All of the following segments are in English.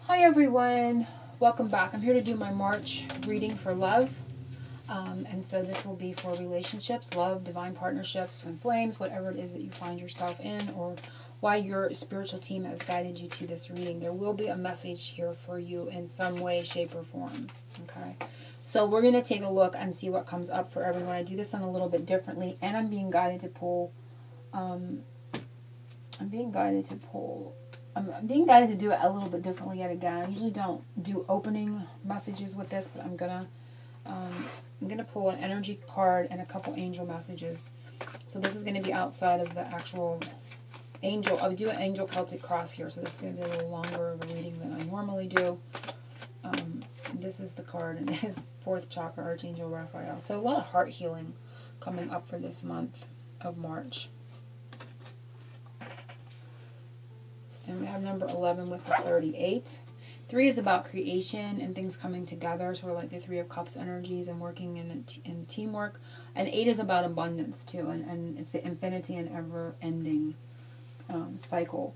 Hi everyone, welcome back. I'm here to do my March reading for love. And so this will be for relationships, love, divine partnerships, twin flames, whatever it is that you find yourself in, or why your spiritual team has guided you to this reading. There will be a message here for you in some way, shape, or form. Okay, so we're going to take a look and see what comes up for everyone. I do this one a little bit differently, and I'm being guided to pull. I'm being guided to do it a little bit differently yet again. I usually don't do opening messages with this, but I'm gonna pull an energy card and a couple angel messages. So this is gonna be outside of the actual angel. I would do an angel Celtic cross here, so this is gonna be a little longer of a reading than I normally do. This is the card, and it's 4th chakra, Archangel Raphael. So a lot of heart healing coming up for this month of March. And we have number 11 with the 38. 3 is about creation and things coming together, sort of like the 3 of Cups energies and working in teamwork. And 8 is about abundance too, and it's the infinity and ever-ending cycle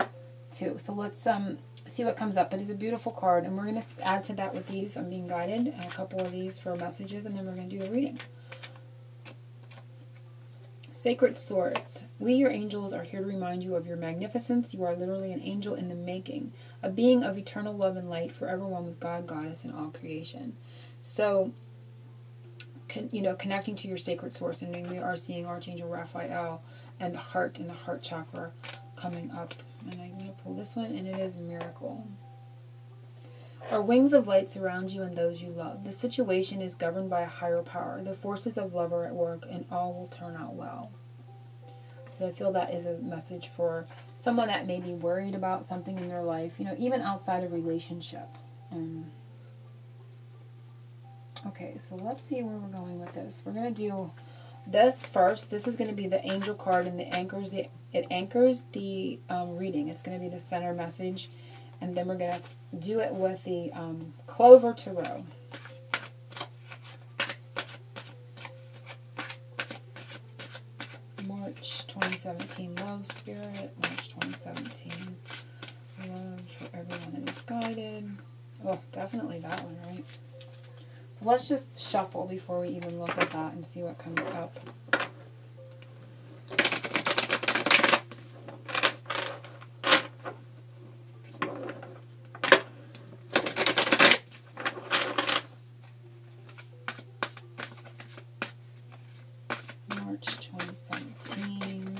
too. So let's see what comes up. But it's a beautiful card, and we're going to add to that with these. I'm being guided, and a couple of these for messages, and then we're going to do the reading. Sacred Source, we, your angels, are here to remind you of your magnificence. You are literally an angel in the making, a being of eternal love and light, forever one with God, Goddess, and all creation. So, connecting to your sacred source, and we are seeing Archangel Raphael and the heart chakra coming up. And I'm going to pull this one, and it is Miracle. Our wings of light surround you and those you love. The situation is governed by a higher power. The forces of love are at work, and all will turn out well. So I feel that is a message for someone that may be worried about something in their life, even outside of relationship. Okay, so let's see where we're going with this. We're going to do this first. This is going to be the angel card, and it anchors the reading. It's going to be the center message. And then we're going to do it with the Clover Tarot. March 2017 Love Spirit. March 2017 Love for everyone that is guided. Oh, definitely that one, right? So let's just shuffle before we even look at that and see what comes up. March 2017.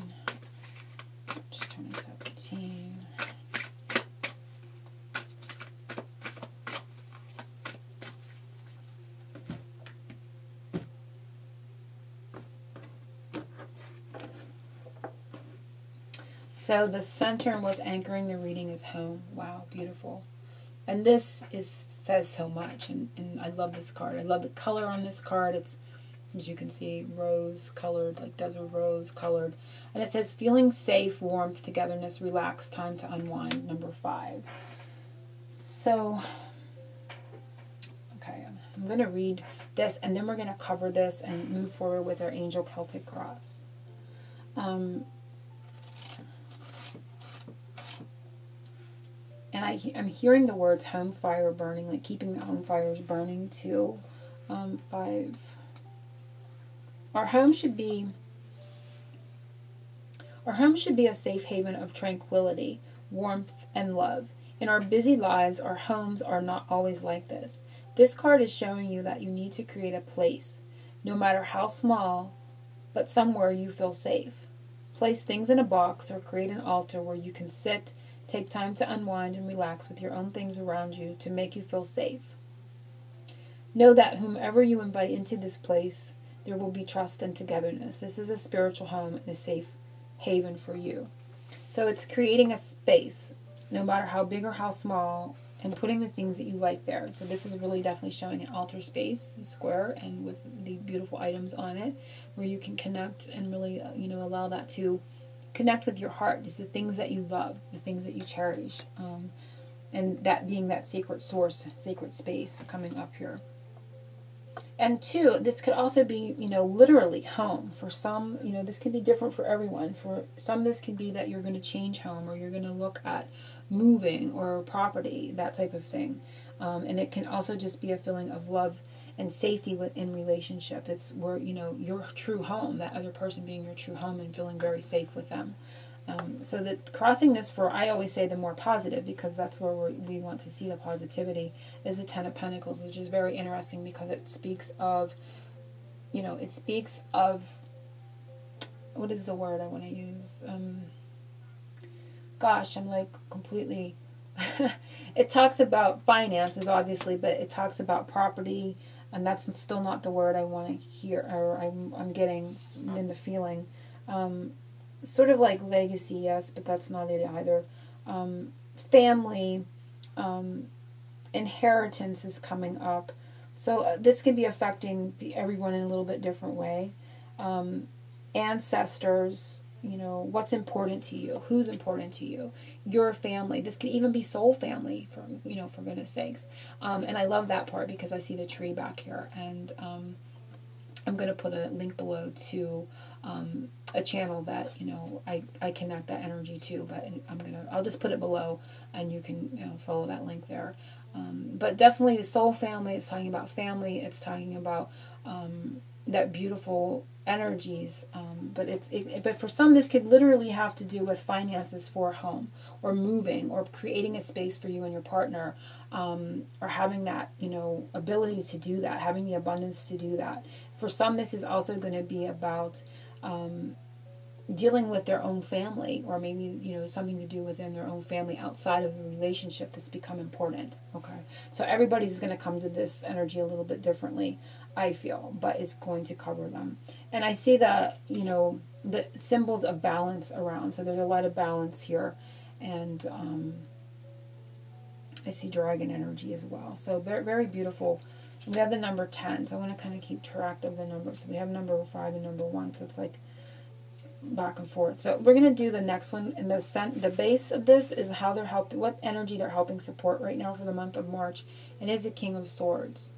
So the center and what's anchoring the reading is home. Wow, beautiful. And this says so much, and I love this card. I love the color on this card. It's, as you can see, rose colored, like desert rose colored. And it says, feeling safe, warmth, togetherness, relax, time to unwind, number 5. So, okay, I'm going to read this, and then we're going to cover this and move forward with our Angel Celtic Cross. And I'm hearing the words home fire burning, like keeping the home fires burning too. 5. Our home should be a safe haven of tranquility, warmth, and love. In our busy lives, our homes are not always like this. This card is showing you that you need to create a place, no matter how small, but somewhere you feel safe. Place things in a box or create an altar where you can sit, take time to unwind and relax with your own things around you to make you feel safe. Know that whomever you invite into this place, there will be trust and togetherness. This is a spiritual home and a safe haven for you. So it's creating a space, no matter how big or how small, and putting the things that you like there. So this is really definitely showing an altar space, a square, and with the beautiful items on it, where you can connect and really, allow that to connect with your heart. It's the things that you love, the things that you cherish, and that being that sacred source, sacred space coming up here. And 2, this could also be, literally home. For some, this can be different for everyone. For some, this could be that you're going to change home, or you're going to look at moving or property, that type of thing. And it can also just be a feeling of love and safety within relationship. It's where, you know, your true home, that other person being your true home and feeling very safe with them. So that crossing this for, I always say the more positive, because that's where we want to see the positivity, is the Ten of Pentacles, which is very interesting because it speaks of, you know, it speaks of, what is the word I want to use? Gosh, I'm like completely, it talks about finances, obviously, but it talks about property, and that's still not the word I want to hear, or I'm getting in the feeling. Sort of like legacy, yes, but that's not it either. Family, inheritance is coming up. So this could be affecting everyone in a little bit different way. Ancestors, you know, what's important to you, who's important to you, your family. This could even be soul family, for, you know, for goodness sakes. And I love that part because I see the tree back here, and I'm going to put a link below to a channel that, you know, I connect that energy to, but I'll just put it below, and you can, you know, follow that link there. But definitely the soul family, it's talking about family, it's talking about that beautiful energies, but for some this could literally have to do with finances for a home, or moving, or creating a space for you and your partner, or having that, you know, ability to do that, having the abundance to do that. For some this is also going to be about dealing with their own family, or maybe, you know, something to do within their own family outside of the relationship that's become important. Okay, so everybody's going to come to this energy a little bit differently, I feel, but it's going to cover them. And I see the, you know, the symbols of balance around, so there's a lot of balance here, and I see dragon energy as well, so very, very beautiful. We have the number 10, so I want to kind of keep track of the numbers. So we have number 5 and number 1, so it's like back and forth. So we're going to do the next one, and the base of this is how they're helping, what energy they're helping support right now for the month of March. It is the King of Swords.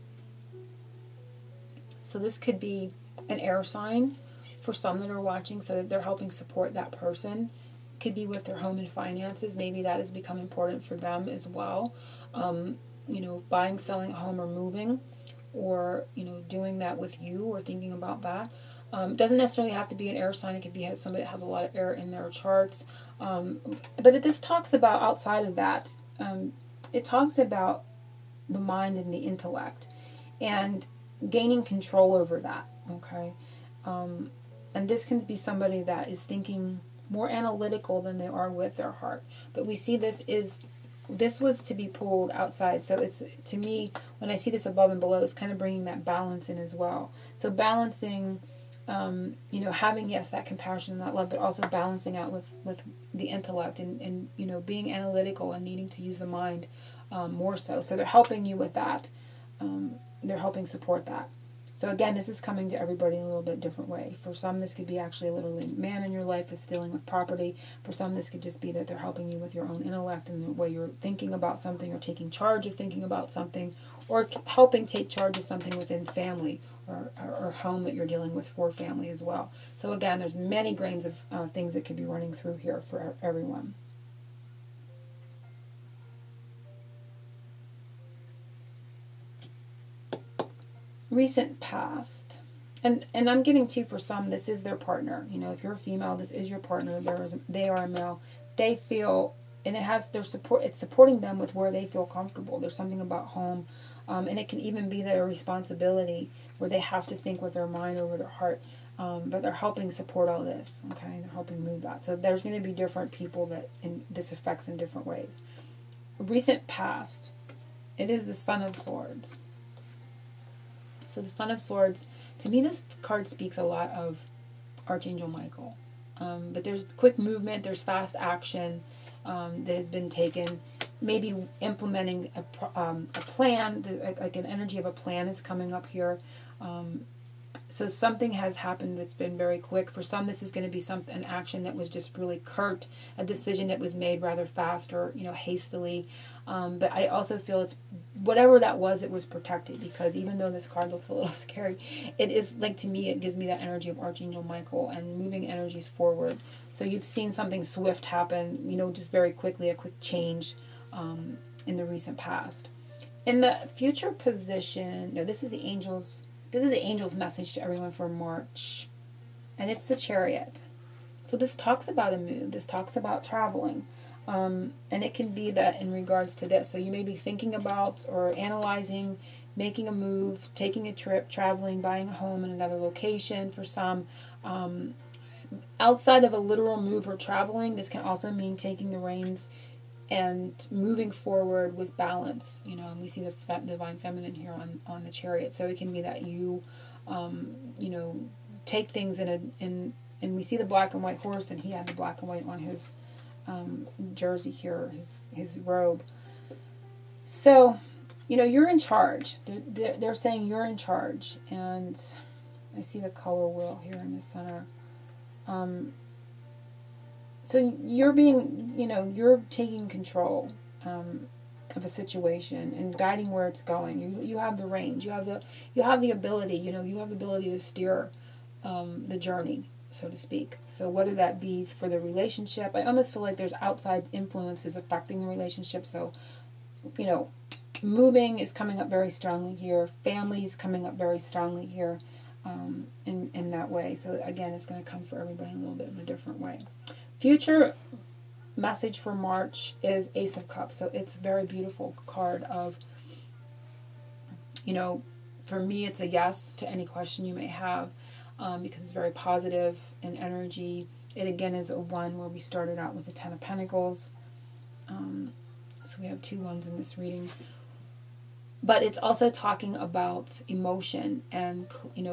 So this could be an air sign for some that are watching, so that they're helping support that person. Could be with their home and finances. Maybe that has become important for them as well. You know, buying, selling a home, or moving, or, you know, doing that with you, or thinking about that. It doesn't necessarily have to be an air sign. It could be somebody that has a lot of air in their charts. But this talks about, outside of that, it talks about the mind and the intellect, and gaining control over that. Okay, and this can be somebody that is thinking more analytical than they are with their heart. But we see this was to be pulled outside. So it's, to me, when I see this above and below, it's kind of bringing that balance in as well. So balancing, you know, having, yes, that compassion and that love, but also balancing out with the intellect, and you know, being analytical and needing to use the mind more so. So they're helping you with that. They're helping support that. So again, this is coming to everybody in a little bit different way. For some, this could be actually literally a man in your life that's dealing with property. For some, this could just be that they're helping you with your own intellect and the way you're thinking about something, or taking charge of thinking about something, or helping take charge of something within family, or home that you're dealing with for family as well. So again, there's many grains of things that could be running through here for everyone. Recent past, and I'm getting to, for some, this is their partner. You know, if you're a female, this is your partner. They are a male. They feel, and it has their support. It's supporting them with where they feel comfortable. There's something about home, and it can even be their responsibility where they have to think with their mind over their heart. But they're helping support all this. Okay, they're helping move that. So there's going to be different people that this affects in different ways. Recent past, it is the Son of Swords. So the Son of Swords, to me, this card speaks a lot of Archangel Michael. But there's quick movement, there's fast action that has been taken. Maybe implementing a plan, like an energy of a plan is coming up here. So something has happened that's been very quick. For some, this is going to be an action that was just really curt, a decision that was made rather fast or, hastily. But I also feel it's, whatever that was, it was protected, because even though this card looks a little scary, it is, like, to me, it gives me that energy of Archangel Michael and moving energies forward. So you've seen something swift happen, just very quickly, a quick change in the recent past. In the future position, no, this is the angels. This is the angel's message to everyone for March. And it's the Chariot. So this talks about a move. This talks about traveling. And it can be that in regards to this. So you may be thinking about or analyzing, making a move, taking a trip, traveling, buying a home in another location for some. Outside of a literal move or traveling, this can also mean taking the reins and moving forward with balance, and we see the divine feminine here on the Chariot. So it can be that you, take things and we see the black and white horse, and he had the black and white on his jersey here, his robe. So, you're in charge. They're saying you're in charge, and I see the color wheel here in the center. So you're being, you're taking control of a situation and guiding where it's going. You have the reins. You have the ability. You have the ability to steer the journey, so to speak. So whether that be for the relationship, I almost feel like there's outside influences affecting the relationship. So, moving is coming up very strongly here. Family's coming up very strongly here in that way. So again, it's going to come for everybody in a little bit of a different way. Future message for March is Ace of Cups. So it's a very beautiful card of, for me, it's a yes to any question you may have, because it's very positive in energy. It again is a 1 where we started out with the 10 of Pentacles. So we have 2 ones in this reading. But it's also talking about emotion and,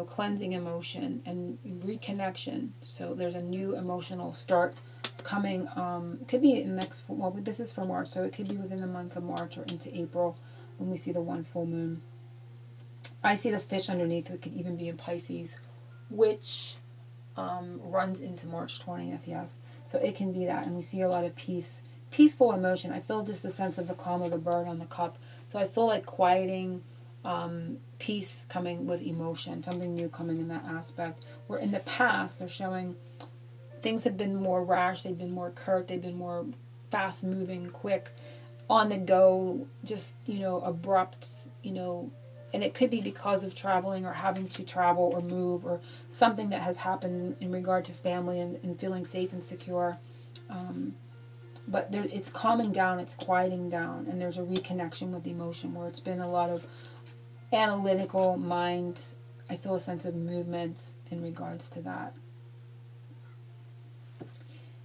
cleansing emotion and reconnection. So there's a new emotional start coming. Could be in the next, well, this is for March, so it could be within the month of March or into April when we see the 1 full moon. I see the fish underneath. It could even be in Pisces, which runs into March 20th, yes. So it can be that. And we see a lot of peaceful emotion. I feel just the sense of the calm of the bird on the cup. So I feel like quieting, peace coming with emotion, something new coming in that aspect. Where in the past, they're showing things have been more rash, they've been more curt, they've been more fast-moving, quick, on the go, just, abrupt, and it could be because of traveling or having to travel or move or something that has happened in regard to family and feeling safe and secure. But it's calming down, it's quieting down, and there's a reconnection with emotion where it's been a lot of analytical mind. I feel a sense of movement in regards to that.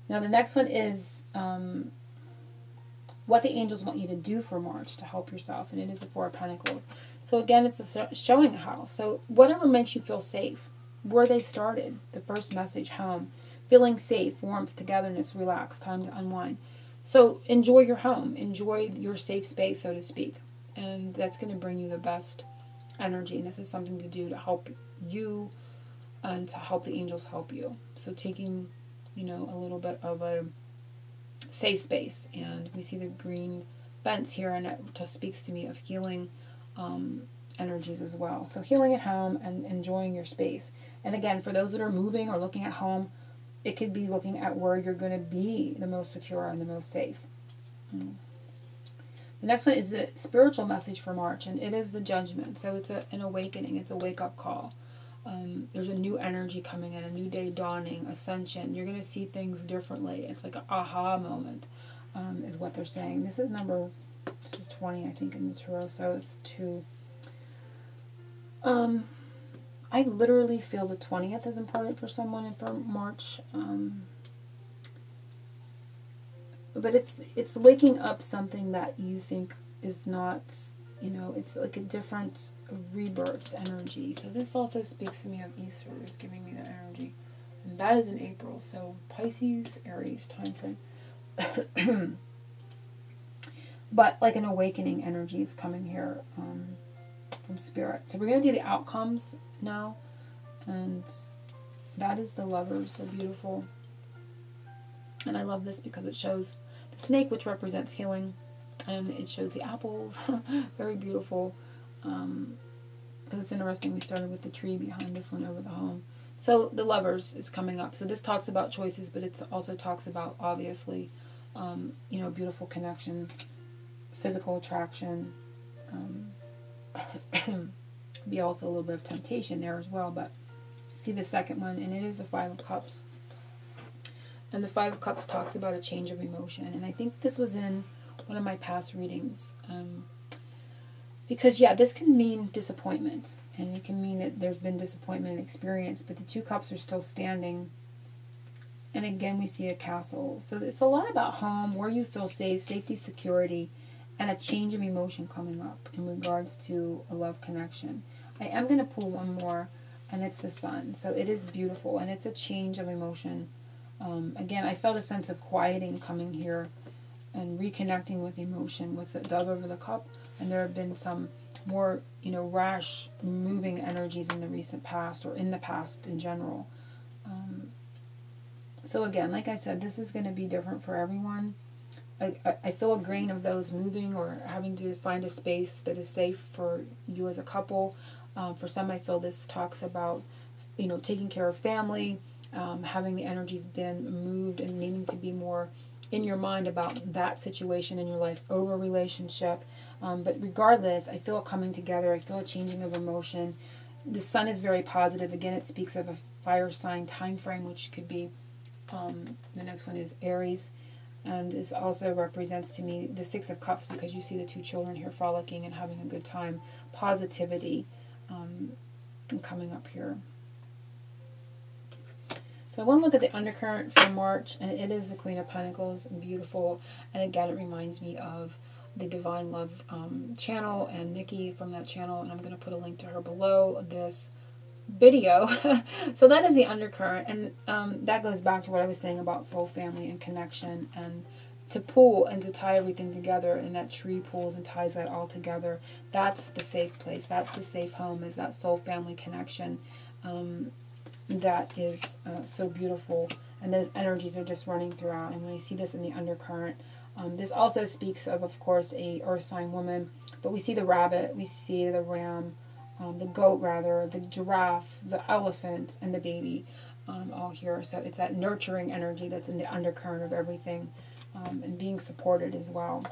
Now the next one is what the angels want you to do for March to help yourself, and it is the 4 of Pentacles. So again, it's a showing house. So whatever makes you feel safe, where they started, the first message, home, feeling safe, warmth, togetherness, relax, time to unwind. So enjoy your home, enjoy your safe space, so to speak, and that's going to bring you the best energy. And this is something to do to help you and to help the angels help you. So taking, a little bit of a safe space, and we see the green vents here, and it just speaks to me of healing energies as well. So healing at home and enjoying your space. And again, for those that are moving or looking at home, it could be looking at where you're going to be the most secure and the most safe. The next one is the spiritual message for March, and it is the Judgment. So it's an awakening. It's a wake-up call. There's a new energy coming in, a new day dawning, ascension. You're going to see things differently. It's like an aha moment, is what they're saying. This is 20, I think, in the tarot, so it's 2. I literally feel the 20th is important for someone for March. But it's waking up something that you think is not, it's like a different rebirth energy. So this also speaks to me of Easter. It's giving me that energy. And that is in April. So Pisces, Aries time frame. But like an awakening energy is coming here from Spirit. So we're going to do the outcomes now. And that is the Lovers. So beautiful. And I love this because it shows the snake, which represents healing, and it shows the apples. Very beautiful. Because it's interesting, we started with the tree behind this one over the home. So the Lovers is coming up. So this talks about choices, but it also talks about, obviously, you know, beautiful connection, physical attraction. Be also a little bit of temptation there as well. But see the second one, and it is the Five of Cups. And the Five of Cups talks about a change of emotion. And I think this was in one of my past readings. Because, yeah, this can mean disappointment. And it can mean that there's been disappointment experienced. But the Two Cups are still standing. And again, we see a castle. So it's a lot about home, where you feel safe, safety, security, and a change of emotion coming up in regards to a love connection. I am going to pull one more, and it's the Sun. So it is beautiful, and it's a change of emotion. Again, I felt a sense of quieting coming here and reconnecting with emotion with the Dove over the Cup. And there have been some more, you know, rash, moving energies in the recent past, or in the past in general. So again, like I said, this is going to be different for everyone. I feel a grain of those moving or having to find a space that is safe for you as a couple. For some, I feel this talks about, you know, taking care of family, having the energies been moved and needing to be more in your mind about that situation in your life over a relationship. But regardless, I feel it coming together. I feel a changing of emotion. The Sun is very positive. Again, it speaks of a fire sign time frame, which could be, the next one is Aries. And this also represents to me the Six of Cups, because you see the two children here frolicking and having a good time. Positivity coming up here. So I want to look at the undercurrent for March, and it is the Queen of Pentacles, beautiful. And again, it reminds me of the Divine Love channel and Nikki from that channel, and I'm going to put a link to her below this video. So that is the undercurrent, and that goes back to what I was saying about soul family and connection, and to pull and to tie everything together, and that tree pulls and ties that all together. That's the safe place. That's the safe home, is that soul family connection. That is so beautiful, and those energies are just running throughout. And when I see this in the undercurrent, this also speaks of course, a earth sign woman, but we see the rabbit, we see the ram, the goat rather, the giraffe, the elephant, and the baby, all here. So it's that nurturing energy that's in the undercurrent of everything, and being supported as well.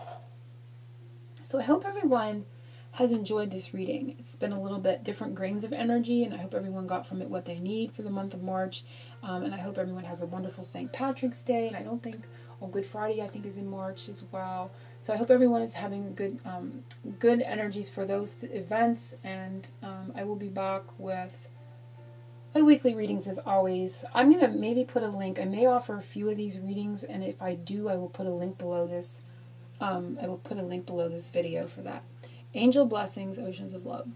So I hope everyone has enjoyed this reading. It's been a little bit different grains of energy, and I hope everyone got from it what they need for the month of March. And I hope everyone has a wonderful St. Patrick's Day, and I don't think, Good Friday I think is in March as well. So I hope everyone is having a good energies for those events, and I will be back with my weekly readings as always. I'm going to maybe put a link. I may offer a few of these readings, and if I do, I will put a link below this. I will put a link below this video for that. Angel blessings, oceans of love.